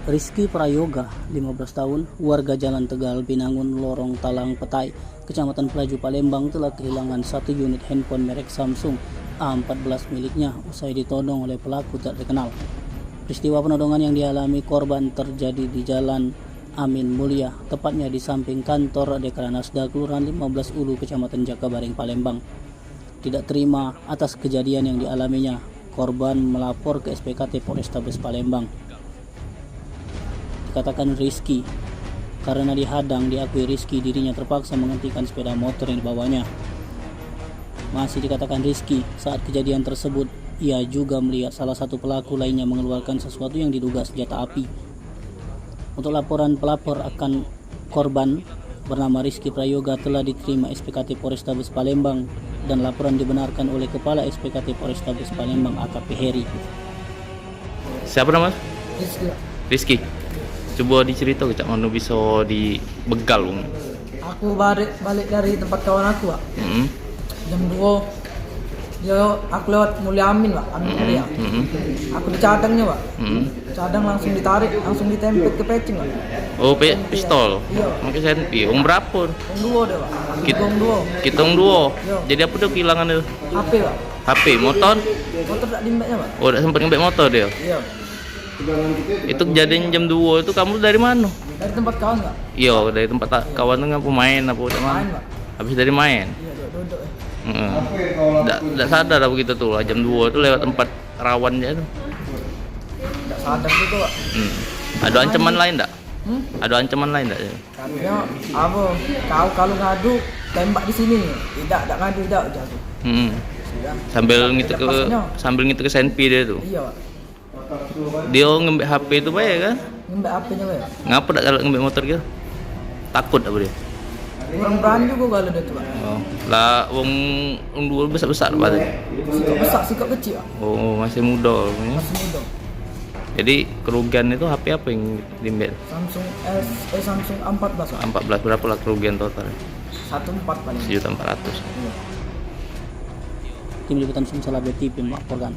Rizky Prayoga, 15 tahun, warga Jalan Tegal, Binangun, Lorong Talang Petai, Kecamatan Pelaju, Palembang telah kehilangan satu unit handphone merek Samsung A14 miliknya usai ditodong oleh pelaku tak dikenal. Peristiwa penodongan yang dialami korban terjadi di Jalan Amin Mulia, tepatnya di samping kantor Dekranasda Kelurahan 15 Ulu, Kecamatan Jakabaring, Palembang. Tidak terima atas kejadian yang dialaminya, korban melapor ke SPKT Polrestabes Palembang. Dikatakan Rizky, karena dihadang diakui Rizky dirinya terpaksa menghentikan sepeda motor yang dibawanya. Masih dikatakan Rizky, saat kejadian tersebut ia juga melihat salah satu pelaku lainnya mengeluarkan sesuatu yang diduga senjata api. Untuk laporan pelapor akan korban bernama Rizky Prayoga telah diterima SPKT Polrestabes Palembang dan laporan dibenarkan oleh Kepala SPKT Polrestabes Palembang AKP Heri. Siapa nama? Rizky. Rizky. Coba dicerita ke Cak Mano bisa dibegal bang. Aku balik dari tempat kawan aku, Pak. Jam 2 aku lewat Mulia Amin, Pak. Amin Mulia. Aku dicadangnya, Pak. Cadang langsung ditarik, langsung ditempel ke pecing, Pak. Oh, pistol. Iya. Pakai senpi. Berapa? Yang 2 deh, Pak. Yang 2. Kita dua. Iya. Jadi apa tuh kehilangan itu? HP, Pak. HP, motor? Motor tak dimbeknya, Pak. Oh, udah sempat ngebek motor dia. Iya. Itu kejadian jam 2 itu kamu dari mana? Dari tempat kawan, Pak. Iya, dari tempat kawan tuh ngapa main apa udah mana? Main, Pak. Habis dari main. Iya, duduk. Nggak sadar apa gitu tuh lah, jam 2 itu lewat tempat rawan aja tuh. Enggak sadar gitu, Pak. Ada ancaman lain enggak? Hmm? Ada ancaman lain enggak? Katanya, apa? Kau kalau ngadu tembak di sini. Tidak ngadu udah aku. Sudah. Sambil ngitu ke senpi dia tuh. Iya, Pak. Dia ngembek HP itu baik kan? Ngembek HP-nya, Pak. Ngapa tak kalau ngembek motor gitu? Takut apa dia? Kurang berani juga kalau dia tuh, Pak. Oh, lah wong dua besar-besar berarti. Sikap besar, sikap kecil, Pak. Oh, masih muda. Masih muda. Jadi kerugian itu HP apa yang diambil? Samsung A14, Pak. 14 berapa lah kerugian total? 1,4 paling. 1.400.000. Iya. Tim Liputan Sumsel TV melaporkan.